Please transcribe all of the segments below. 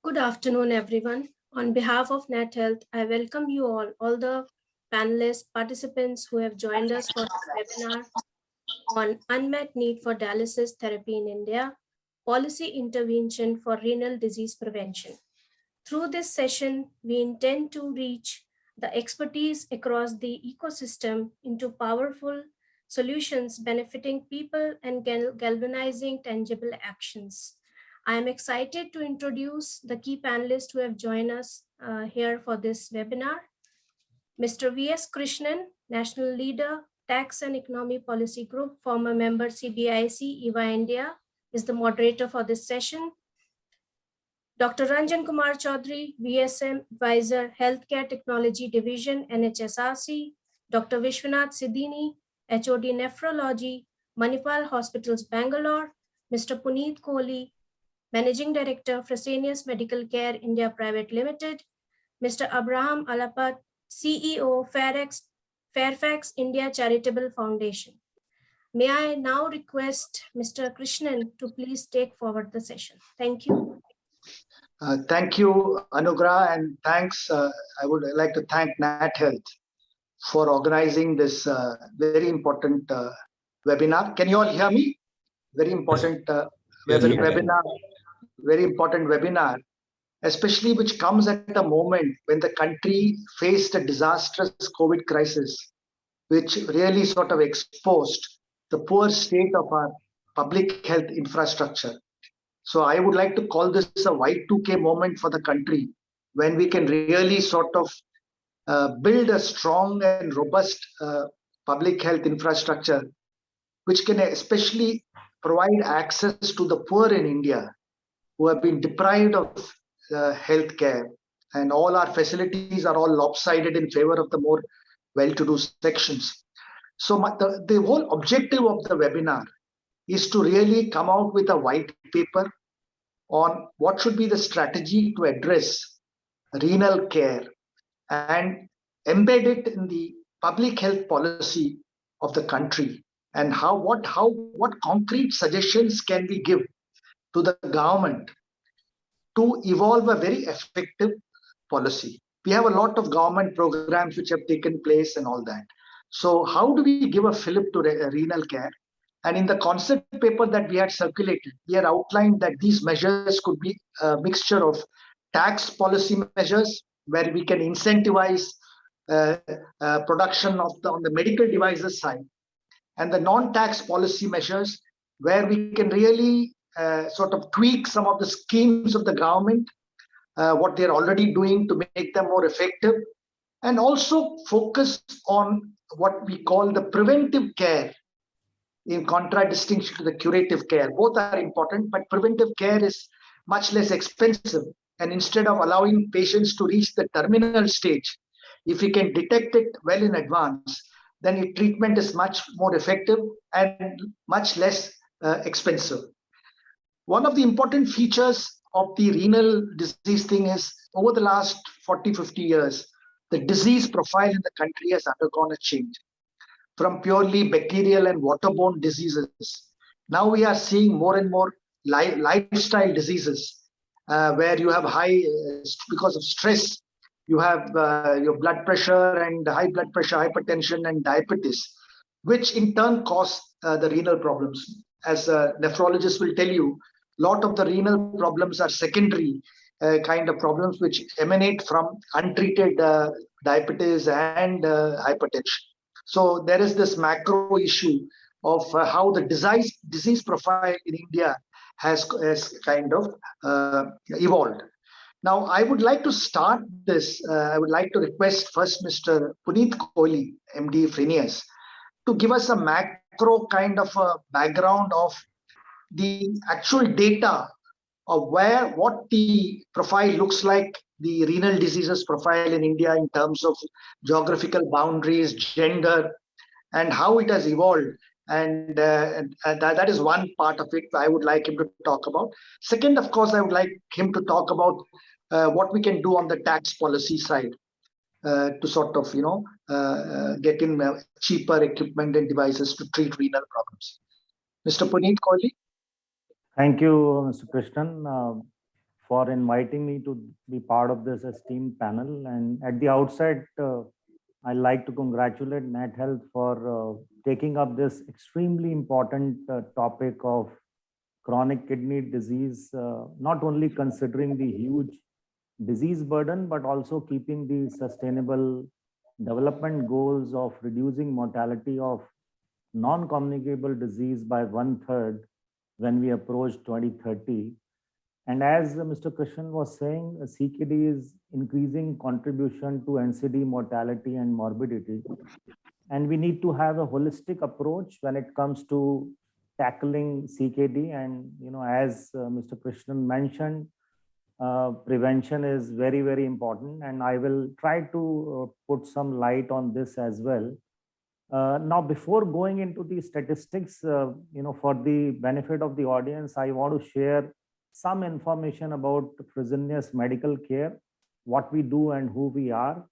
Good afternoon, everyone. On behalf of NatHealth, I welcome you all the panelists, participants who have joined us for this webinar on unmet need for dialysis therapy in India, policy intervention for renal disease prevention. Through this session, we intend to reach the expertise across the ecosystem into powerful solutions benefiting people and galvanizing tangible actions. I am excited to introduce the key panelists who have joined us here for this webinar. Mr. V.S. Krishnan, National Leader, Tax and Economy Policy Group, former member CBIC, EVA India, is the moderator for this session. Dr. Ranjan Kumar Chaudhary, VSM Advisor, Healthcare Technology Division, NHSRC. Dr. Vishwanath Sidini, HOD Nephrology, Manipal Hospitals, Bangalore. Mr. Puneet Kohli, Managing Director, Fresenius Medical Care India Private Limited. Mr. Abraham Alapat, CEO, Fairfax India Charitable Foundation. May I now request Mr. Krishnan to please take forward the session. Thank you. Thank you, Anugrah, and thanks. I would like to thank NatHealth for organizing this very important webinar. Can you all hear me? Very important webinar. Very important webinar, especially which comes at a moment when the country faced a disastrous COVID crisis, which really sort of exposed the poor state of our public health infrastructure. So I would like to call this a Y2K moment for the country, when we can really sort of build a strong and robust public health infrastructure, which can especially provide access to the poor in India who have been deprived of health care, and all our facilities are all lopsided in favor of the more well-to-do sections. So the whole objective of the webinar is to really come out with a white paper on what should be the strategy to address renal care and embed it in the public health policy of the country, and what concrete suggestions can we give to the government to evolve a very effective policy. We have a lot of government programs which have taken place and all that. So how do we give a fillip to renal care? And in the concept paper that we had circulated, we had outlined that these measures could be a mixture of tax policy measures, where we can incentivize production on the medical devices side, and the non-tax policy measures, where we can really sort of tweak some of the schemes of the government, what they're already doing to make them more effective, and also focus on what we call the preventive care, in contradistinction to the curative care. Both are important, but preventive care is much less expensive. And instead of allowing patients to reach the terminal stage, if we can detect it well in advance, then treatment is much more effective and much less expensive. One of the important features of the renal disease thing is, over the last 40-50 years, the disease profile in the country has undergone a change from purely bacterial and waterborne diseases. Now we are seeing more and more lifestyle diseases, where you have high, because of stress, you have your blood pressure and high blood pressure, hypertension and diabetes, which in turn cause the renal problems. As nephrologists will tell you, a lot of the renal problems are secondary kind of problems which emanate from untreated diabetes and hypertension. So there is this macro issue of how the disease profile in India has kind of evolved. Now, I would like to start this. I would like to request first Mr. Puneet Kohli, MD Fresenius, to give us a macro kind of a background of the actual data of what the profile looks like, the renal diseases profile in India in terms of geographical boundaries, gender, and how it has evolved. And that is one part of it I would like him to talk about. Second, of course, I would like him to talk about what we can do on the tax policy side to sort of, get in cheaper equipment and devices to treat renal problems. Mr. Puneet Kohli. Thank you, Mr. Krishnan. for inviting me to be part of this esteemed panel. And at the outset, I'd like to congratulate NatHealth for taking up this extremely important topic of chronic kidney disease, not only considering the huge disease burden, but also keeping the sustainable development goals of reducing mortality of non-communicable disease by 1/3 when we approach 2030. And as Mr. Krishnan was saying, CKD is increasing contribution to NCD mortality and morbidity. And we need to have a holistic approach when it comes to tackling CKD. And, as Mr. Krishnan mentioned, prevention is very, very important. And I will try to put some light on this as well. Now, before going into the statistics, for the benefit of the audience, I want to share some information about Fresenius Medical Care, what we do and who we are.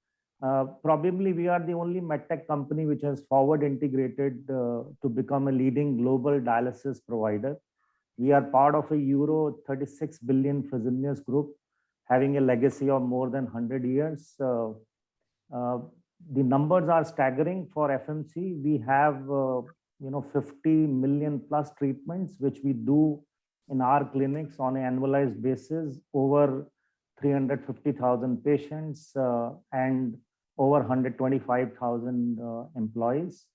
Probably we are the only medtech company which has forward integrated to become a leading global dialysis provider. We are part of a euro 36 billion Fresenius group, having a legacy of more than 100 years. The numbers are staggering for FMC. We have 50 million plus treatments which we do in our clinics on an annualized basis, over 350,000 patients and over 125,000 employees.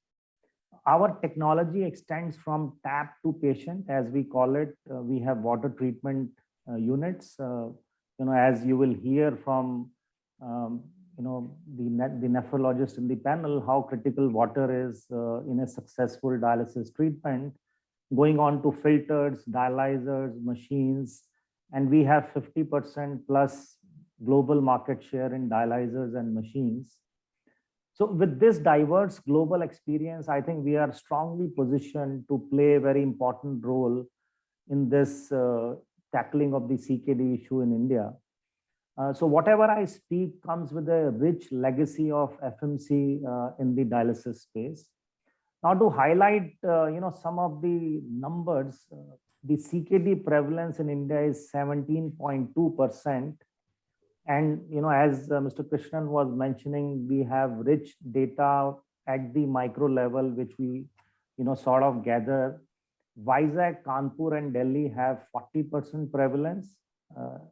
Our technology extends from tap to patient, as we call it. We have water treatment units. As you will hear from the nephrologist in the panel, how critical water is in a successful dialysis treatment, going on to filters, dialyzers, machines, and we have 50% plus global market share in dialyzers and machines. So with this diverse global experience, I think we are strongly positioned to play a very important role in this tackling of the CKD issue in India. So whatever I speak comes with a rich legacy of FMC in the dialysis space. Now, to highlight, some of the numbers, the CKD prevalence in India is 17.2%. And, as Mr. Krishnan was mentioning, we have rich data at the micro level, which we, sort of gather. Vizag, Kanpur, and Delhi have 40% prevalence.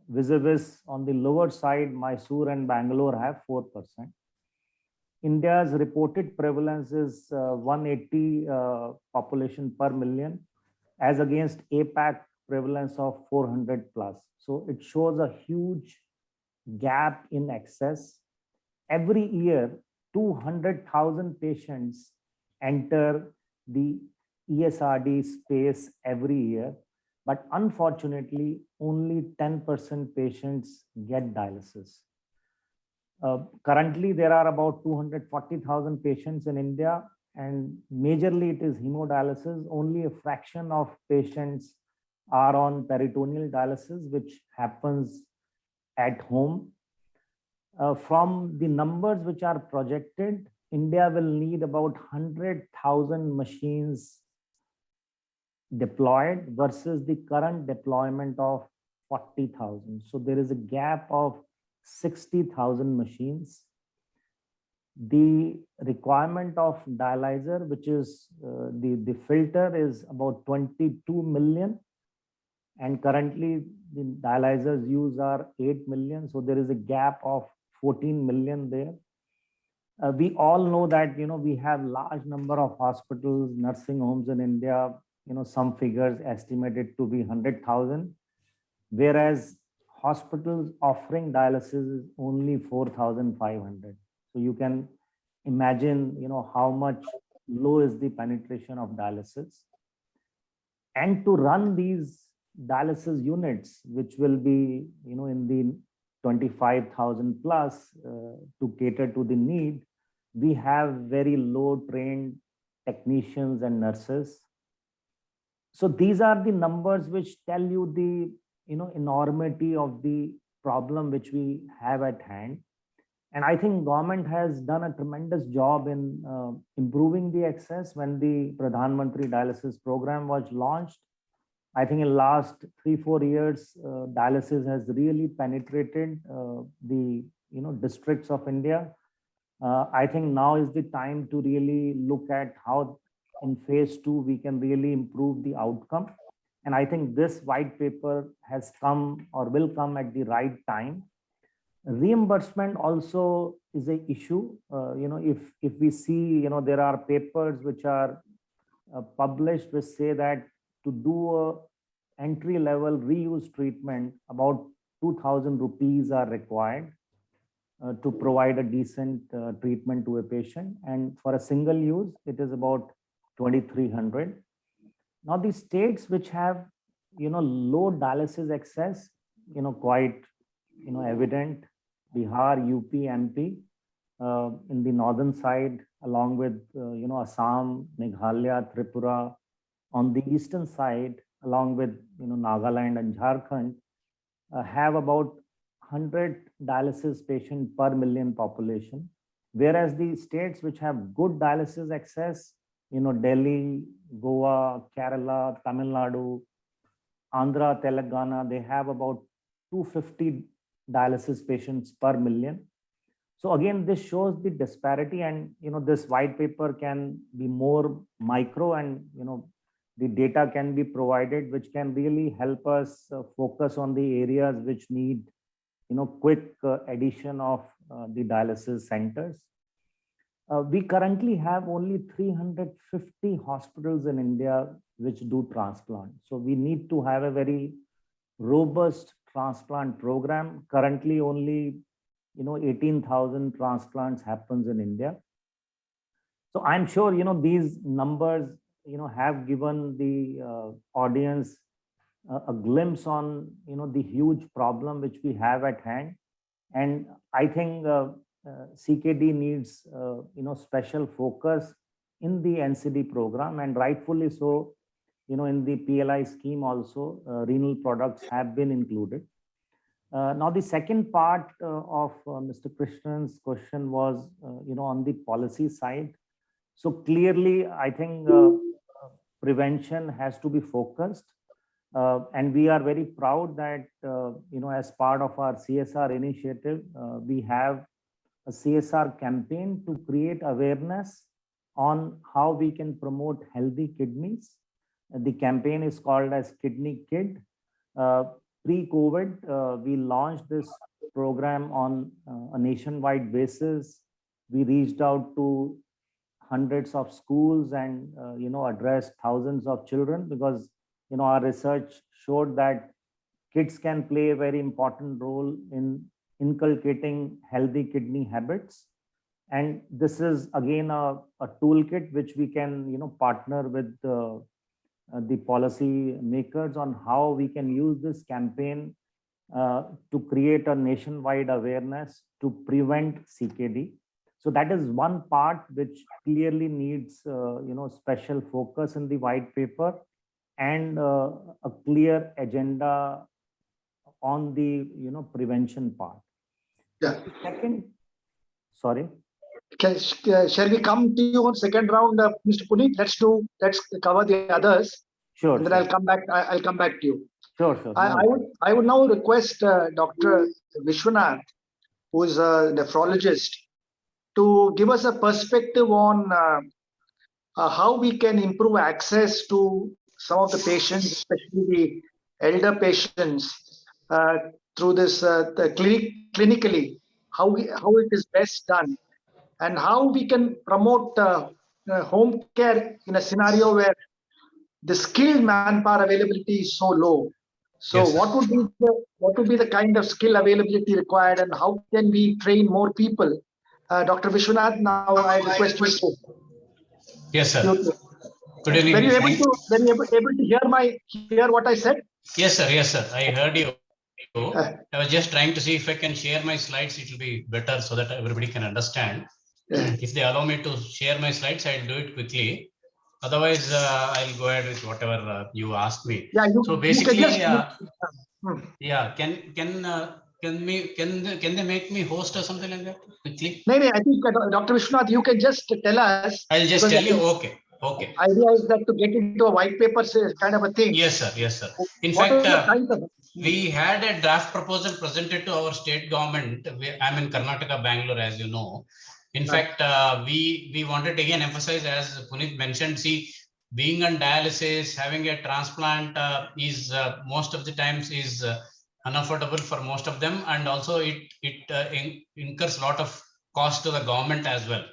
Vis-a-vis on the lower side, Mysore and Bangalore have 4%. India's reported prevalence is 180 population per million, as against APAC prevalence of 400 plus. So it shows a huge gap in access. Every year, 200,000 patients enter the ESRD space every year, but unfortunately, only 10% patients get dialysis. Currently, there are about 240,000 patients in India, and majorly it is hemodialysis. Only a fraction of patients are on peritoneal dialysis, which happens at home. From the numbers which are projected, India will need about 100,000 machines deployed versus the current deployment of 40,000. So there is a gap of 60,000 machines. The requirement of dialyzer, which is the filter, is about 22 million. And currently the dialyzers used are 8 million. So there is a gap of 14 million there. We all know that, we have large number of hospitals, nursing homes in India, some figures estimated to be 100,000, whereas hospitals offering dialysis is only 4,500. So you can imagine, how much low is the penetration of dialysis. And to run these dialysis units, which will be, in the 25,000 plus to cater to the need, we have very low trained technicians and nurses. So these are the numbers which tell you the enormity of the problem which we have at hand. And I think government has done a tremendous job in improving the access. When the Pradhan Mantri Dialysis Program was launched, I think in last 3-4 years, dialysis has really penetrated the districts of India. I think now is the time to really look at how in phase 2 we can really improve the outcome. And I think this white paper has come or will come at the right time. Reimbursement also is an issue. If we see, there are papers which are published which say that to do a entry level reuse treatment, about 2,000 rupees are required to provide a decent treatment to a patient. And for a single use, it is about 2,300. Now, the states which have, low dialysis access, quite, evident, Bihar, UP, MP, in the northern side, along with, Assam, Meghalaya, Tripura. On the eastern side, along with, Nagaland and Jharkhand, have about 100 dialysis patients per million population. Whereas the states which have good dialysis access, Delhi, Goa, Kerala, Tamil Nadu, Andhra, Telangana, they have about 250 dialysis patients per million. So again, this shows the disparity, and this white paper can be more micro, and the data can be provided, which can really help us focus on the areas which need quick addition of the dialysis centers. We currently have only 350 hospitals in India which do transplant. So we need to have a very robust transplant program. Currently only 18,000 transplants happens in India. So I'm sure these numbers have given the audience a glimpse on the huge problem which we have at hand. And I think CKD needs special focus in the NCD program, and rightfully so. In the PLI scheme also, renal products have been included. Now, the second part of Mr. Krishnan's question was, on the policy side. So clearly, I think prevention has to be focused. And we are very proud that, as part of our CSR initiative, we have a CSR campaign to create awareness on how we can promote healthy kidneys. The campaign is called as Kidney Kid. Pre-COVID, we launched this program on a nationwide basis. We reached out to hundreds of schools and addressed thousands of children, because our research showed that kids can play a very important role in inculcating healthy kidney habits. And this is again a toolkit which we can partner with the policy makers on how we can use this campaign to create a nationwide awareness to prevent CKD. So that is one part which clearly needs special focus in the white paper, and a clear agenda on the prevention part. Yeah. Second, sorry. Shall we come to you on second round, Mr. Puneet? Let's cover the others. Sure. And then I'll come back. I'll come back to you. Sure. I would now request Dr. Vishwanath, who is a nephrologist, to give us a perspective on how we can improve access to some of the patients, especially the elder patients, through this clinically, how it is best done, and how we can promote home care in a scenario where the skilled manpower availability is so low. So Yes, what would be the kind of skill availability required, and how can we train more people? Dr. Vishwanath, now I request you to. yes, sir. Good evening. Were you able to hear what I said? Yes, sir. Yes, sir. I heard you. I was just trying to see if I can share my slides. It will be better so that everybody can understand. If they allow me to share my slides, I'll do it quickly. Otherwise, I'll go ahead with whatever you asked me. Yeah, so basically, yeah. Can they make me host or something like that quickly? No, I think Dr. Vishwanath, you can just tell us. I'll just tell you. Okay. Okay. Idea is that to get into a white paper kind of a thing. Yes, sir. Yes, sir. In What fact, is the kind of we had a draft proposal presented to our state government. I'm in Karnataka, Bangalore, as you know. In Right. fact, we wanted to again emphasize, as Puneet mentioned, see, being on dialysis, having a transplant is most of the times is unaffordable for most of them, and also it incurs a lot of cost to the government as well.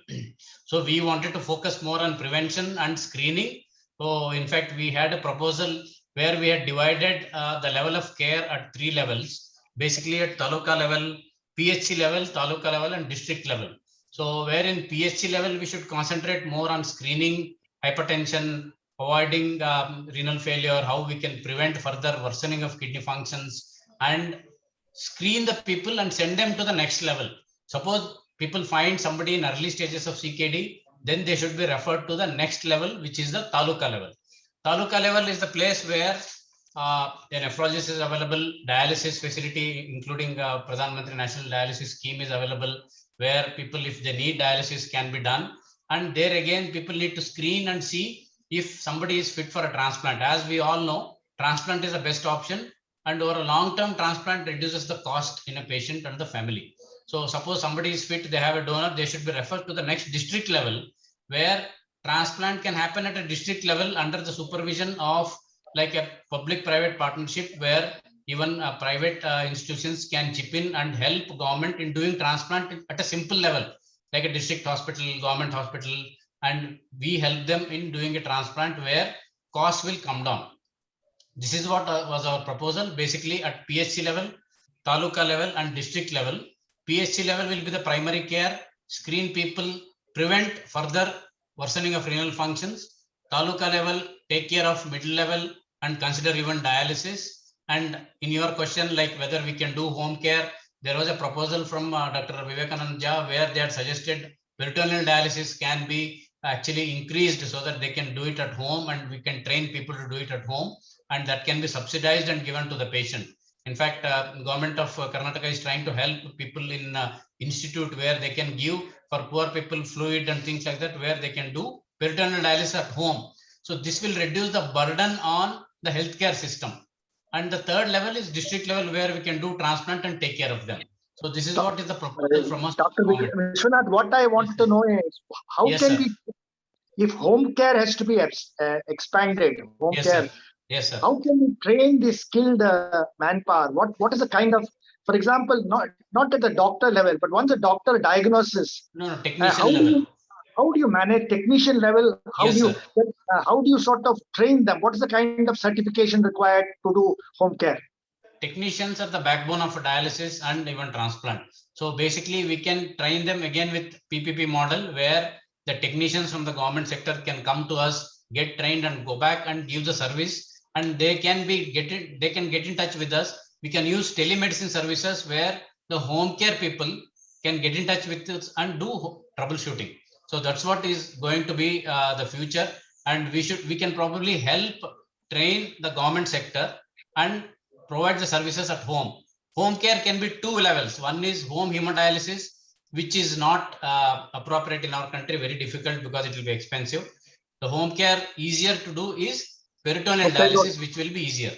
So we wanted to focus more on prevention and screening. So in fact, we had a proposal where we had divided the level of care at 3 levels, basically at taluka level, PHC level, taluka level, and district level. So where in PHC level, we should concentrate more on screening, hypertension, avoiding renal failure, how we can prevent further worsening of kidney functions, and screen the people and send them to the next level. Suppose people find somebody in early stages of CKD, then they should be referred to the next level, which is the taluka level. Taluka level is the place where a nephrologist is available, dialysis facility, including Pradhan Mantri National Dialysis Scheme is available, where people, if they need dialysis, can be done. And there again, people need to screen and see if somebody is fit for a transplant. As we all know, transplant is the best option, and over a long-term transplant reduces the cost in a patient and the family. So suppose somebody is fit, they have a donor, they should be referred to the next district level, where transplant can happen at a district level under the supervision of like a public-private partnership, where even private institutions can chip in and help government in doing transplant at a simple level, like a district hospital, government hospital, and we help them in doing a transplant where cost will come down. This is what was our proposal, basically at PHC level, taluka level, and district level. PHC level will be the primary care, screen people, prevent further worsening of renal functions. Taluka level, take care of middle level and consider even dialysis. And in your question, like whether we can do home care, there was a proposal from Dr. Vivekanand Jha where they had suggested peritoneal dialysis can be actually increased so that they can do it at home, and we can train people to do it at home, and that can be subsidized and given to the patient. In fact, government of Karnataka is trying to help people in institute where they can give for poor people fluid and things like that, where they can do peritoneal dialysis at home. So this will reduce the burden on the healthcare system. And the third level is district level, where we can do transplant and take care of them. So this is what is the proposal from us. Dr. Vishwanath, what I want to know is how Yes, can sir. we, if home care has to be expanded, home Yes, care, sir. Yes, sir. how can we train the skilled manpower? What is the kind of, for example, not at the doctor level, but once a doctor diagnosis, No, how technician do level. you manage technician level? How Yes, do you sir. how do you sort of train them? What is the kind of certification required to do home care? Technicians are the backbone of dialysis and even transplant. So basically, we can train them again with PPP model, where the technicians from the government sector can come to us, get trained, and go back and give the service. And they can get in touch with us. We can use telemedicine services where the home care people can get in touch with us and do troubleshooting. So that's what is going to be the future. And we can probably help train the government sector and provide the services at home. Home care can be 2 levels. One is home hemodialysis, which is not appropriate in our country, very difficult because it will be expensive. The home care easier to do is peritoneal dialysis, which will be easier.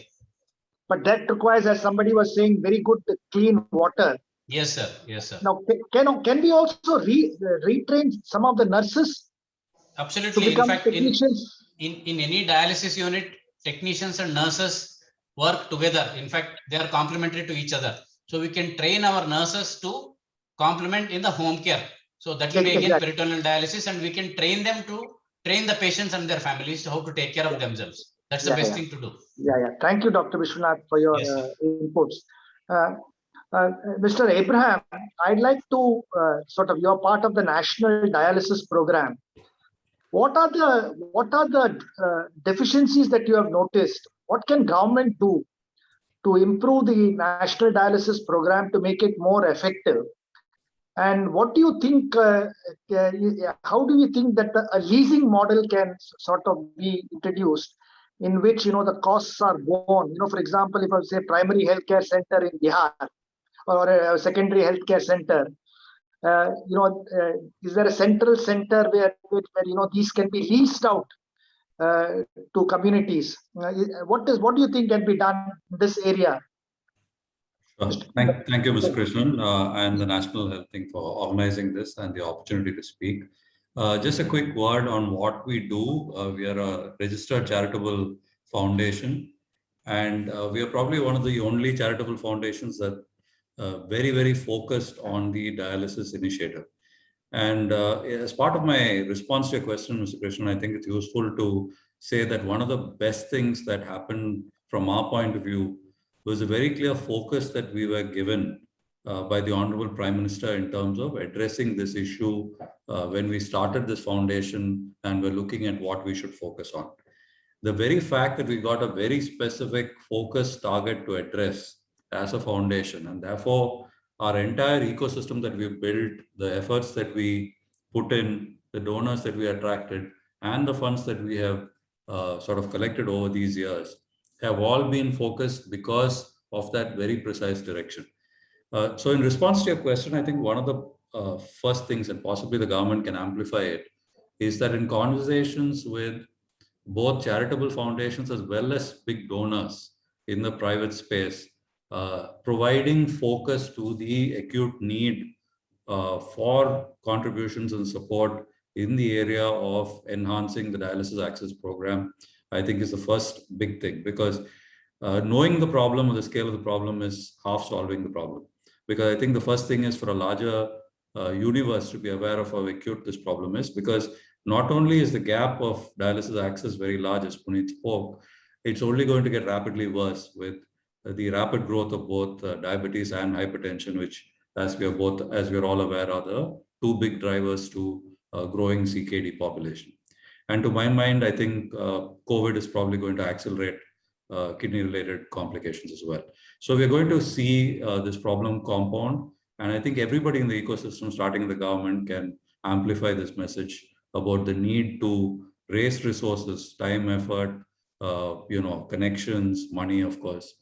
But that requires, as somebody was saying, very good clean water. Yes, sir. Yes, sir. Now, can we also retrain some of the nurses? Absolutely. To In fact, technicians? in any dialysis unit, technicians and nurses work together. In fact, they are complementary to each other. So we can train our nurses to complement in the home care. So that will be again peritoneal dialysis, and we can train them to train the patients and their families to how to take care of themselves. That's the best thing to do. Yeah. Thank you, Dr. Vishwanath, for your inputs. Mr. Abraham, I'd like to you're part of the National Dialysis Program. What are the deficiencies that you have noticed? What can government do to improve the National Dialysis Program to make it more effective? And what do you think, how do you think that a leasing model can sort of be introduced in which, the costs are borne? For example, if I say primary healthcare center in Bihar or a secondary healthcare center, is there a central center where these can be leased out to communities. What do you think can be done in this area? Thank you, Mr. Krishnan, and the National Health Thing for organizing this and the opportunity to speak. Just a quick word on what we do. We are a registered charitable foundation, and we are probably one of the only charitable foundations that very, very focused on the dialysis initiative. And as part of my response to your question, Mr. Krishnan, I think it's useful to say that one of the best things that happened from our point of view was a very clear focus that we were given by the Honorable Prime Minister in terms of addressing this issue when we started this foundation and we're looking at what we should focus on. The very fact that we got a very specific focus target to address as a foundation, and therefore our entire ecosystem that we've built, the efforts that we put in, the donors that we attracted, and the funds that we have sort of collected over these years have all been focused because of that very precise direction. So in response to your question, I think one of the first things, and possibly the government can amplify it, is that in conversations with both charitable foundations as well as big donors in the private space, providing focus to the acute need for contributions and support in the area of enhancing the dialysis access program, I think is the first big thing, because knowing the problem or the scale of the problem is half solving the problem. Because I think the first thing is for a larger universe to be aware of how acute this problem is, because not only is the gap of dialysis access very large, as Puneet spoke, it's only going to get rapidly worse with the rapid growth of both diabetes and hypertension, which, as we are all aware, are the two big drivers to growing CKD population. And to my mind, I think COVID is probably going to accelerate kidney-related complications as well. So we're going to see this problem compound, and I think everybody in the ecosystem, starting in the government, can amplify this message about the need to raise resources, time, effort, connections, money, of course,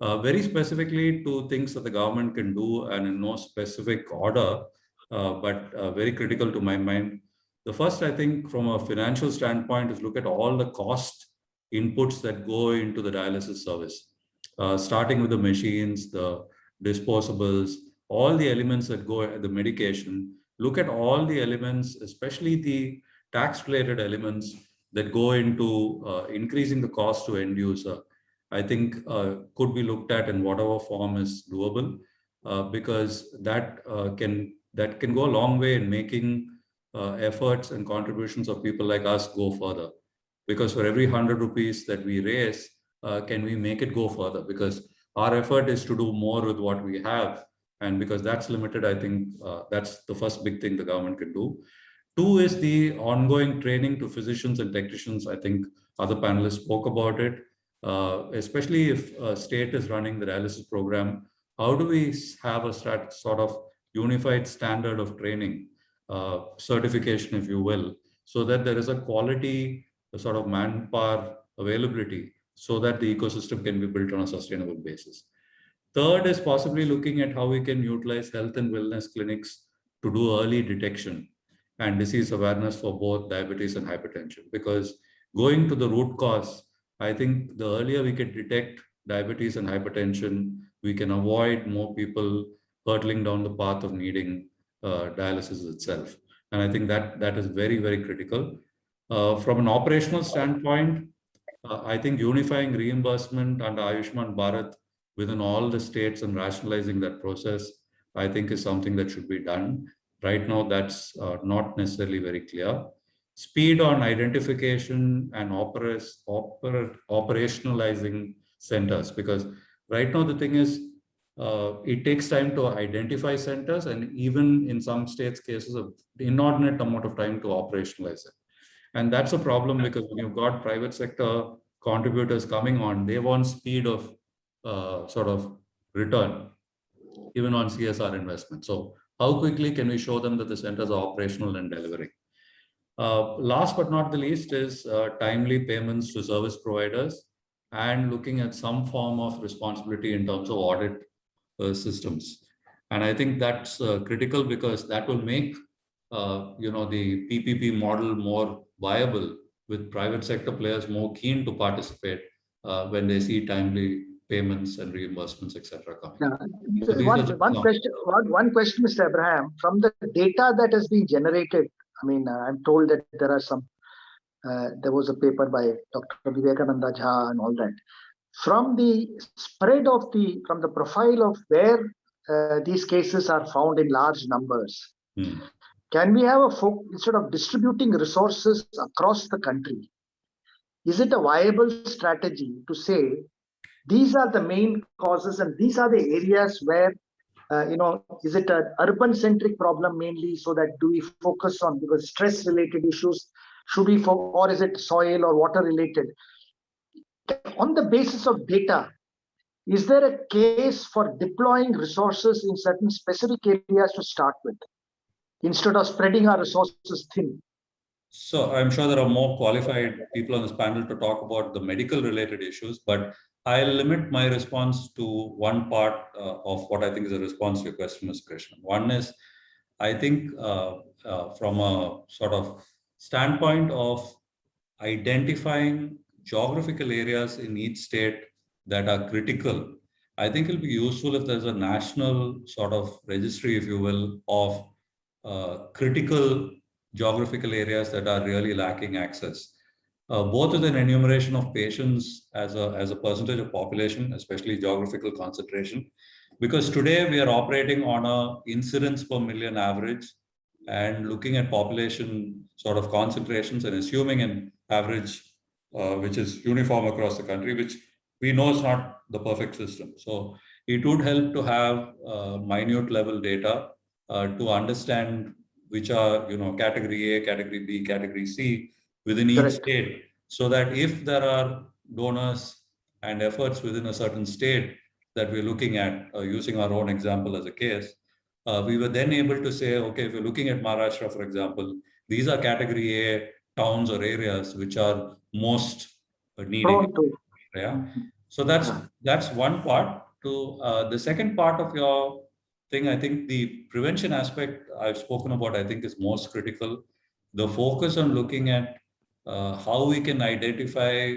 very specifically to things that the government can do, and in no specific order, but very critical to my mind. The first, I think, from a financial standpoint, is look at all the cost inputs that go into the dialysis service, starting with the machines, the disposables, all the elements that go at the medication. Look at all the elements, especially the tax-related elements that go into increasing the cost to end user. I think could be looked at in whatever form is doable, because that can go a long way in making efforts and contributions of people like us go further. Because for every 100 rupees that we raise, can we make it go further? Because our effort is to do more with what we have. And because that's limited, I think that's the first big thing the government can do. Two is the ongoing training to physicians and technicians. I think other panelists spoke about it, especially if a state is running the dialysis program. How do we have a sort of unified standard of training, certification, if you will, so that there is a quality sort of manpower availability so that the ecosystem can be built on a sustainable basis. Third is possibly looking at how we can utilize health and wellness clinics to do early detection and disease awareness for both diabetes and hypertension. Because going to the root cause, I think the earlier we can detect diabetes and hypertension, we can avoid more people hurtling down the path of needing dialysis itself. And I think that is very, very critical. From an operational standpoint, I think unifying reimbursement under Ayushman Bharat within all the states and rationalizing that process, I think is something that should be done. Right now, that's not necessarily very clear. Speed on identification and operationalizing centers, because right now the thing is, it takes time to identify centers, and even in some states cases, an inordinate amount of time to operationalize it. And that's a problem, because when you've got private sector contributors coming on, they want speed of sort of return, even on CSR investment. So how quickly can we show them that the centers are operational and delivering? Last but not the least is timely payments to service providers, and looking at some form of responsibility in terms of audit systems. And I think that's critical, because that will make the PPP model more viable with private sector players more keen to participate when they see timely payments and reimbursements, etc. coming. Yeah. So these are just One question, Mr. Abraham, from the data that has been generated. I mean, I'm told that there are some. There was a paper by Dr. Vivekananda Jha and all that. From the spread of from the profile of where these cases are found in large numbers, can we have instead of distributing resources across the country, is it a viable strategy to say these are the main causes and these are the areas where, is it an urban centric problem mainly, so that do we focus on, because stress related issues should be or is it soil or water related? On the basis of data, is there a case for deploying resources in certain specific areas to start with, instead of spreading our resources thin? So I'm sure there are more qualified people on this panel to talk about the medical related issues, but I'll limit my response to one part of what I think is a response to your question, Ms. Krishnan. One is, I think from a sort of standpoint of identifying geographical areas in each state that are critical, I think it'll be useful if there's a national sort of registry, if you will, of critical geographical areas that are really lacking access. Both with an enumeration of patients as a percentage of population, especially geographical concentration, because today we are operating on a incidence per million average and looking at population sort of concentrations and assuming an average which is uniform across the country, which we know is not the perfect system. So it would help to have minute level data to understand which are, category A, category B, category C within each state, so that if there are donors and efforts within a certain state that we're looking at, using our own example as a case, we were then able to say, okay, if we're looking at Maharashtra, for example, these are category A towns or areas which are most needing. Yeah. So that's one part. To the second part of your thing, I think the prevention aspect I've spoken about, I think is most critical. The focus on looking at how we can identify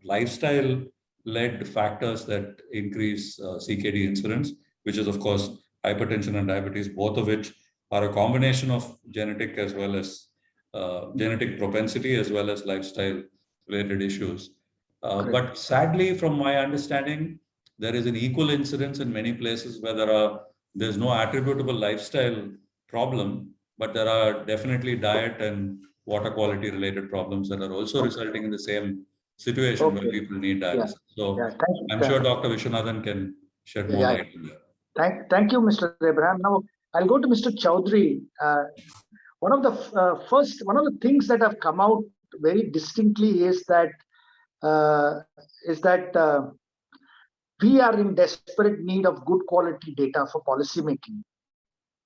lifestyle-led factors that increase CKD incidence, which is of course hypertension and diabetes, both of which are a combination of genetic as well as genetic propensity as well as lifestyle-related issues. But sadly, from my understanding, there is an equal incidence in many places where there's no attributable lifestyle problem, but there are definitely diet and water quality related problems that are also resulting in the same situation where people need dialysis. So I'm sure Dr. Vishwanathan can shed more light on that. Thank you, Mr. Abraham. Now I'll go to Mr. Chaudhary. One of the things that have come out very distinctly is that we are in desperate need of good quality data for policy making.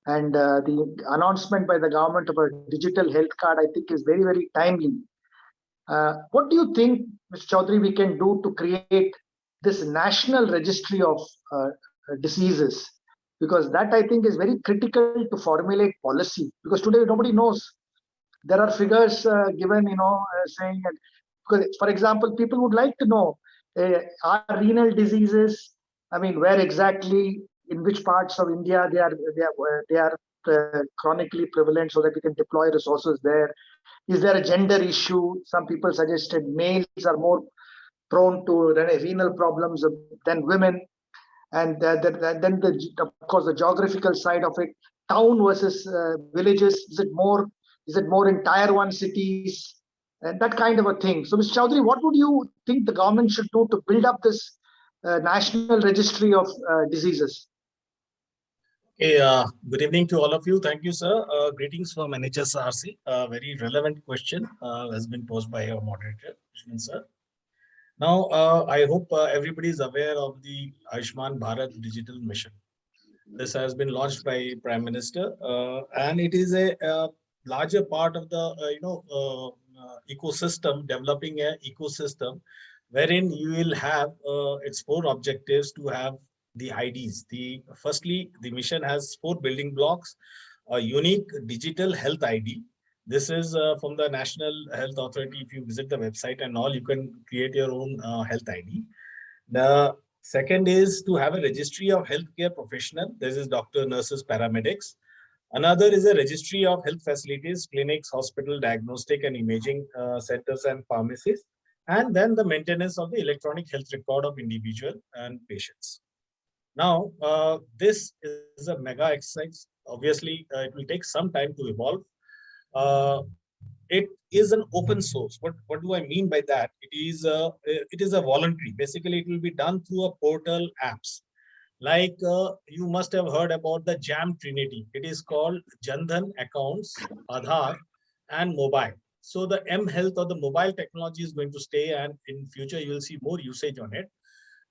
And the announcement by the government of a digital health card, I think, is very, very timely. What do you think, Mr. Chaudhary, we can do to create this national registry of diseases? Because that, I think, is very critical to formulate policy. Because today nobody knows. There are figures given, saying that, because, for example, people would like to know, are renal diseases, I mean, where exactly, in which parts of India they are chronically prevalent, so that we can deploy resources there. Is there a gender issue? Some people suggested males are more prone to renal problems than women. And then of course, the geographical side of it, town versus villages. Is it more in tier 1 cities? And that kind of a thing. So, Mr. Chaudhary, what would you think the government should do to build up this national registry of diseases? Okay, good evening to all of you. Thank you, sir. Greetings from NHSRC. Very relevant question has been posed by our moderator, Krishnan sir. Now, I hope everybody is aware of the Ayushman Bharat Digital Mission. This has been launched by Prime Minister, and it is a larger part of the ecosystem, developing an ecosystem wherein you will have its 4 objectives to have the IDs. Firstly, the mission has 4 building blocks: a unique digital health ID, This is from the National Health Authority. If you visit the website and all, you can create your own health ID. The second is to have a registry of healthcare professional. This is doctor, nurses, paramedics. Another is a registry of health facilities, clinics, hospital, diagnostic and imaging centers and pharmacies. And then the maintenance of the electronic health record of individual and patients. Now, this is a mega exercise. Obviously, it will take some time to evolve. It is an open source. What do I mean by that? It is a voluntary. Basically, it will be done through a portal apps. Like you must have heard about the JAM Trinity. It is called Jandhan accounts, Aadhaar, and mobile. So the mHealth or the mobile technology is going to stay, and in future you will see more usage on it.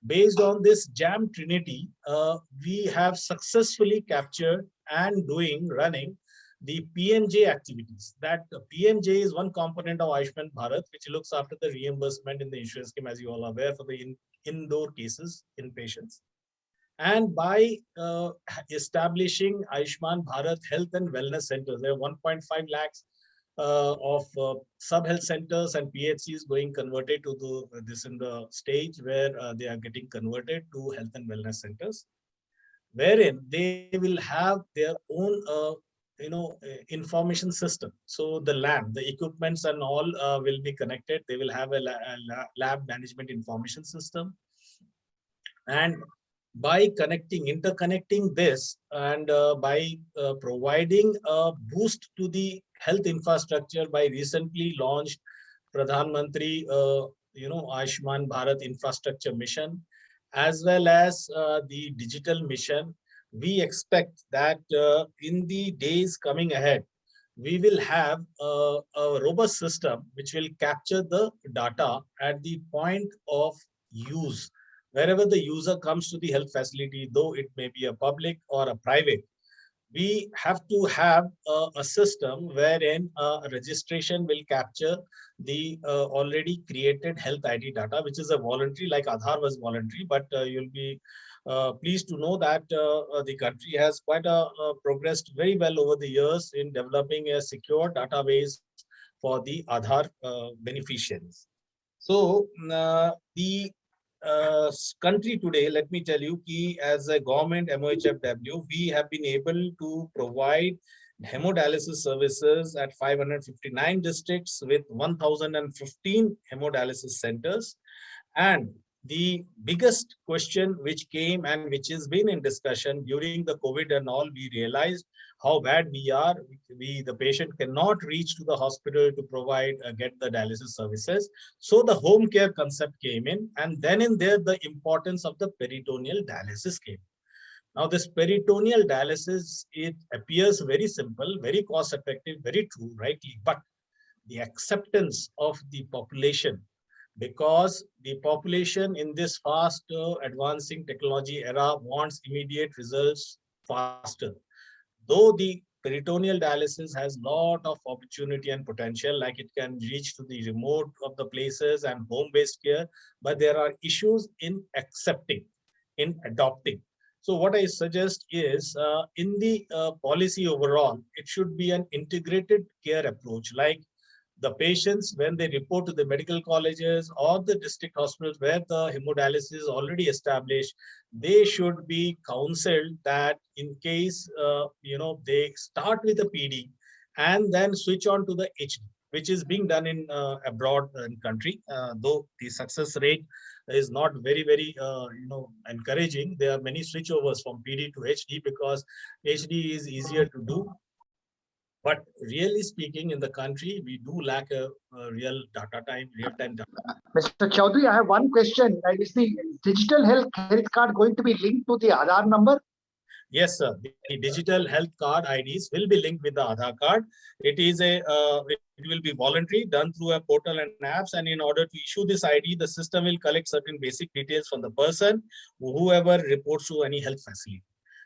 Based on this JAM Trinity, we have successfully captured and running the PMJ activities. That PMJ is one component of Ayushman Bharat, which looks after the reimbursement in the insurance scheme, as you all are aware, for the indoor cases in patients. And by establishing Ayushman Bharat Health and Wellness Centers, there are 1.5 lakhs of sub-health centers and PHCs going converted to this in the stage where they are getting converted to health and wellness centers, wherein they will have their own information system. So the lab, the equipments and all will be connected. They will have a lab management information system. And by interconnecting this, and by providing a boost to the health infrastructure by recently launched Pradhan Mantri, Ayushman Bharat Infrastructure Mission, as well as the digital mission, we expect that in the days coming ahead, we will have a robust system which will capture the data at the point of use. Wherever the user comes to the health facility, though it may be a public or a private, we have to have a system wherein registration will capture the already created health ID data, which is a voluntary, like Aadhaar was voluntary, but you'll be pleased to know that the country has quite progressed very well over the years in developing a secure database for the Aadhaar beneficiaries. So the country today, let me tell you, as a government MOHFW, we have been able to provide hemodialysis services at 559 districts with 1,015 hemodialysis centers. And the biggest question which came and which has been in discussion during the COVID and all, we realized how bad we are. The patient cannot reach to the hospital to provide, get the dialysis services. So the home care concept came in, and then in there, the importance of the peritoneal dialysis came. Now this peritoneal dialysis, it appears very simple, very cost effective, very true, rightly, but the acceptance of the population, because the population in this fast advancing technology era wants immediate results faster. Though the peritoneal dialysis has a lot of opportunity and potential, like it can reach to the remote of the places and home-based care, but there are issues in accepting, in adopting. So what I suggest is in the policy overall, it should be an integrated care approach, like the patients, when they report to the medical colleges or the district hospitals where the hemodialysis is already established, they should be counseled that in case, they start with a PD and then switch on to the HD, which is being done in abroad in country, though the success rate is not very, very, encouraging. There are many switchovers from PD to HD because HD is easier to do. But really speaking, in the country, we do lack a real real-time data. Mr. Chaudhary, I have one question. Is the digital health card going to be linked to the Aadhaar number? Yes, sir. The digital health card IDs will be linked with the Aadhaar card. It will be voluntary, done through a portal and apps. And in order to issue this ID, the system will collect certain basic details from the person, whoever reports to any health facility.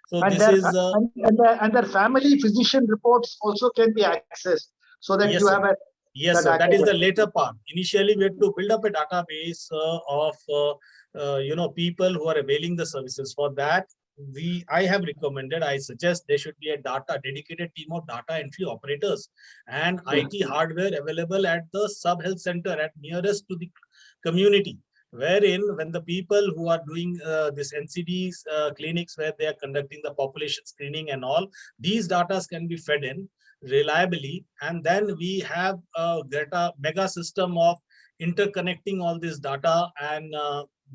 So and their family physician reports also can be accessed, so that yes, you sir. have a. Yes, sir. That is the later part. Initially, we had to build up a database of people who are availing the services. For that, I have recommended, I suggest there should be a dedicated team of data entry operators and IT hardware available at the sub health center at nearest to the community, wherein when the people who are doing this NCDs clinics where they are conducting the population screening and all, these data can be fed in reliably, and then we have a mega system of interconnecting all this data and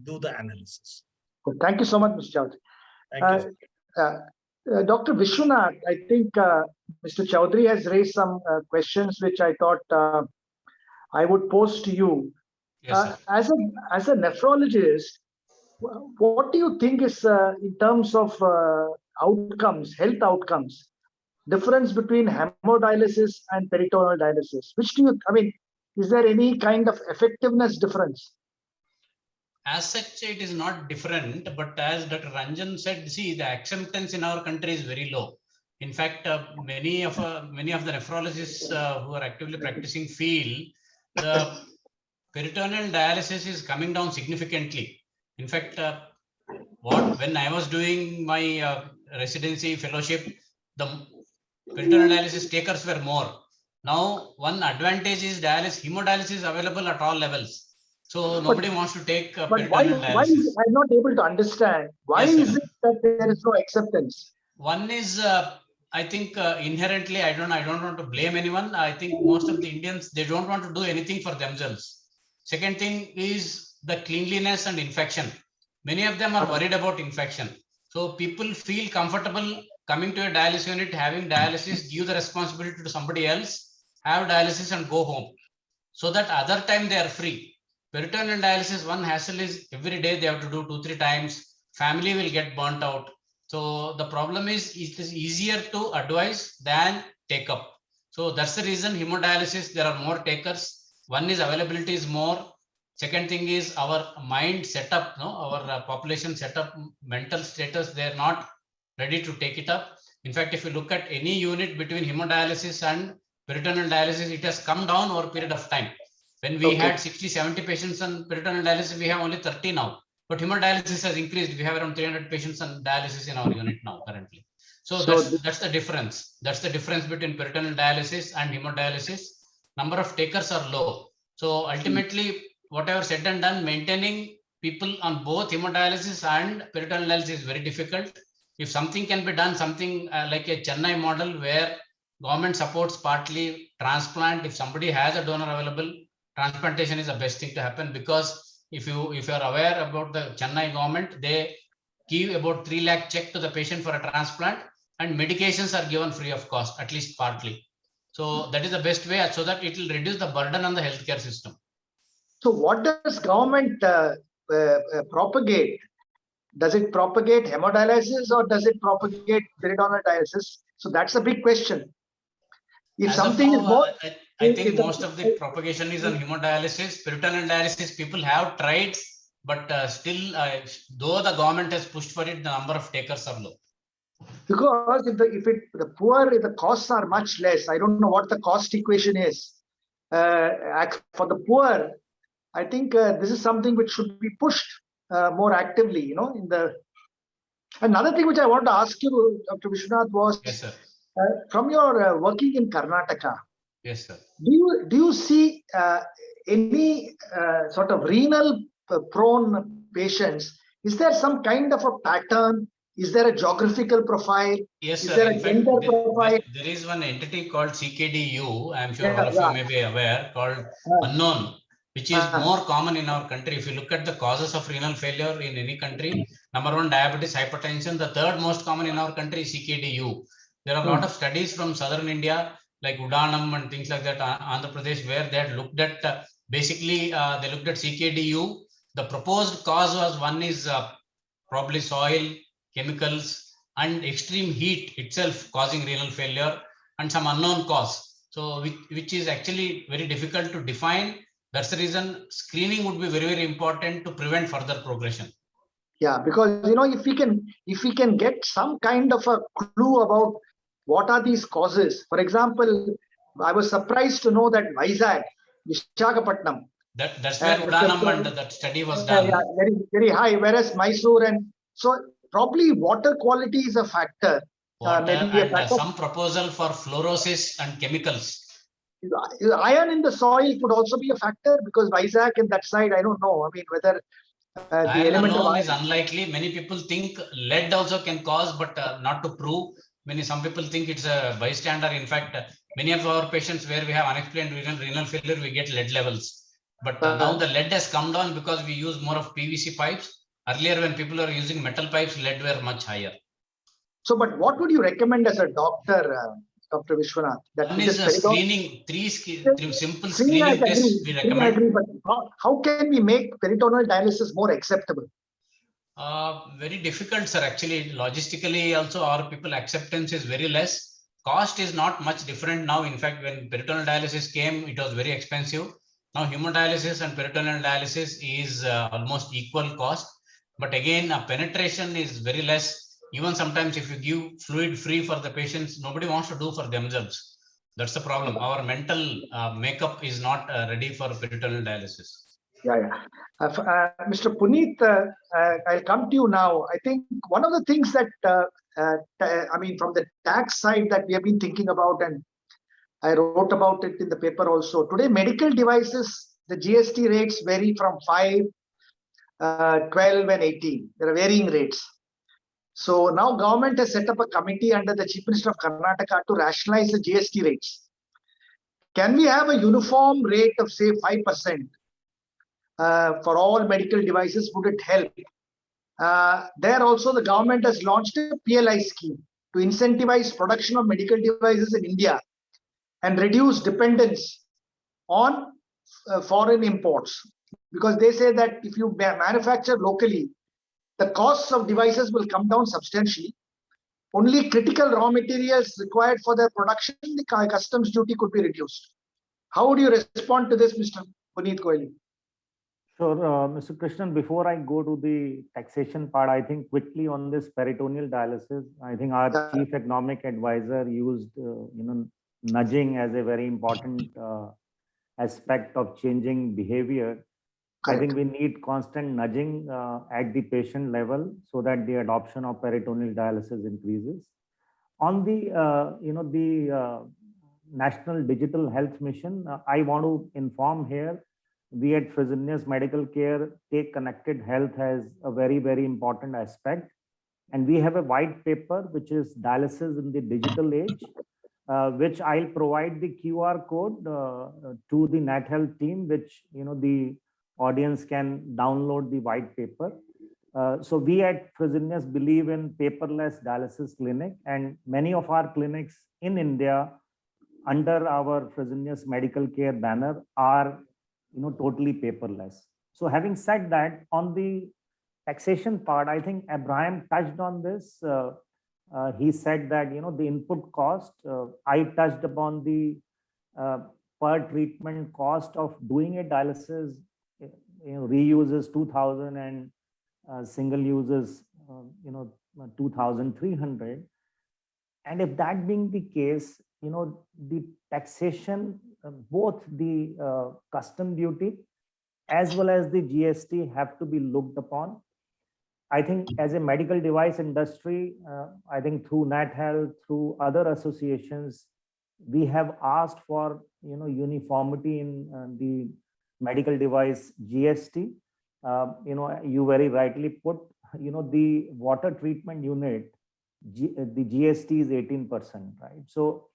do the analysis. Thank you so much, Mr. Chaudhary. Thank you. Dr. Vishwanath, I think Mr. Chaudhary has raised some questions which I thought I would pose to you. Yes, sir. As a nephrologist, what do you think is in terms of outcomes, health outcomes, difference between hemodialysis and peritoneal dialysis? Which do you, I mean, is there any kind of effectiveness difference? As such, it is not different, but as Dr. Ranjan said, see, the acceptance in our country is very low. In fact, many of the nephrologists who are actively practicing feel the peritoneal dialysis is coming down significantly. In fact, when I was doing my residency fellowship, the peritoneal dialysis takers were more. Now, one advantage is hemodialysis is available at all levels. So nobody wants to take But peritoneal why dialysis. I'm not able to understand. Why Yes, is it that there is no acceptance? One is, I think inherently, I don't want to blame anyone. I think most of the Indians, they don't want to do anything for themselves. Second thing is the cleanliness and infection. Many of them are worried about infection. So people feel comfortable coming to a dialysis unit, having dialysis, give the responsibility to somebody else, have dialysis and go home. So that other time they are free. Peritoneal dialysis, one hassle is every day they have to do 2-3 times. Family will get burnt out. So the problem is it is easier to advise than take up. So that's the reason hemodialysis, there are more takers. One is availability is more. Second thing is our mind setup, our population setup, mental status, they're not ready to take it up. In fact, if you look at any unit between hemodialysis and peritoneal dialysis, it has come down over a period of time. When we had 60-70 patients on peritoneal dialysis, we have only 30 now. But hemodialysis has increased. We have around 300 patients on dialysis in our unit now currently. So that's the difference. That's the difference between peritoneal dialysis and hemodialysis. Number of takers are low. So ultimately, whatever said and done, maintaining people on both hemodialysis and peritoneal dialysis is very difficult. If something can be done, something like a Chennai model where government supports partly transplant, if somebody has a donor available, transplantation is the best thing to happen, because if you are aware about the Chennai government, they give about 3 lakh check to the patient for a transplant, and medications are given free of cost, at least partly. So that is the best way, so that it will reduce the burden on the healthcare system. So what does government propagate? Does it propagate hemodialysis or does it propagate peritoneal dialysis? So that's a big question. If As something now, is more, I think most of the propagation is on hemodialysis. Peritoneal dialysis, people have tried, but still, though the government has pushed for it, the number of takers are low. Because if the poor, the costs are much less. I don't know what the cost equation is. For the poor, I think this is something which should be pushed more actively. Another thing which I wanted to ask you, Dr. Vishwanath, was, yes, sir. From your working in Karnataka, yes, sir. Do you see any sort of renal prone patients? Is there some kind of a pattern? Is there a geographical profile? Yes, is sir. there In a fact, gender profile? there is one entity called CKDU. I'm sure all of you may be aware, called unknown, which is more common in our country. If you look at the causes of renal failure in any country, number one, diabetes, hypertension. The third most common in our country is CKDU. There are a lot of studies from southern India, like Udanam and things like that, Andhra Pradesh, where they had looked at basically they looked at CKDU. The proposed cause was, one is probably soil, chemicals, and extreme heat itself causing renal failure, and some unknown cause. So which is actually very difficult to define. That's the reason screening would be very, very important to prevent further progression. Yeah, because if we can get some kind of a clue about what are these causes. For example, I was surprised to know that Vizag, Visakhapatnam. That's where Udanam and that study was done. Very, very high, whereas Mysore, and so probably water quality is a factor. Water Maybe a and factor. some proposal for fluorosis and chemicals. Iron in the soil could also be a factor, because Vizag and that side, I don't know. I mean, whether the Iron element of alone is iron. unlikely. Many people think lead also can cause, but not to prove. Some people think it's a bystander. In fact, many of our patients where we have unexplained renal failure, we get lead levels. But now the lead has come down because we use more of PVC pipes. Earlier, when people are using metal pipes, lead were much higher. So, but what would you recommend as a doctor, Dr. Vishwanath? That One we is just screening, three simple Screen, I screening tests agree. we Screen, I recommend. agree. But how can we make peritoneal dialysis more acceptable? Very difficult, sir. Actually, logistically also our people acceptance is very less. Cost is not much different now. In fact, when peritoneal dialysis came, it was very expensive. Now hemodialysis and peritoneal dialysis is almost equal cost. But again, penetration is very less. Even sometimes if you give fluid free for the patients, nobody wants to do for themselves. That's the problem. Our mental makeup is not ready for peritoneal dialysis. Yeah. Mr. Puneet, I'll come to you now. I think one of the things that, I mean, from the tax side that we have been thinking about, and I wrote about it in the paper also. Today, medical devices, the GST rates vary from 5, 12 and 18. There are varying rates. So now government has set up a committee under the Chief Minister of Karnataka to rationalize the GST rates. Can we have a uniform rate of say 5% for all medical devices? Would it help? There also the government has launched a PLI scheme to incentivize production of medical devices in India and reduce dependence on foreign imports. Because they say that if you manufacture locally, the costs of devices will come down substantially. Only critical raw materials required for their production, the customs duty could be reduced. How would you respond to this, Mr. Puneet Goyal? Sure, Mr. Krishnan, before I go to the taxation part, I think quickly on this peritoneal dialysis, I think our chief economic advisor used, nudging as a very important aspect of changing behavior. Correct. I think we need constant nudging at the patient level so that the adoption of peritoneal dialysis increases. On the, National Digital Health Mission, I want to inform here, we at Fresenius Medical Care take connected health as a very, very important aspect. And we have a white paper, which is dialysis in the digital age, which I'll provide the QR code to the NatHealth team, which, the audience can download the white paper. So we at Fresenius believe in paperless dialysis clinic, and many of our clinics in India under our Fresenius Medical Care banner are totally paperless. So having said that, on the taxation part, I think Abraham touched on this. He said that the input cost. I touched upon the per treatment cost of doing a dialysis. Reuse is 2,000 and single uses 2,300. And if that being the case, the taxation, both the custom duty as well as the GST have to be looked upon. I think as a medical device industry, I think through NatHealth, through other associations, we have asked for uniformity in the medical device GST. You very rightly put, the water treatment unit, the GST is 18%, right? So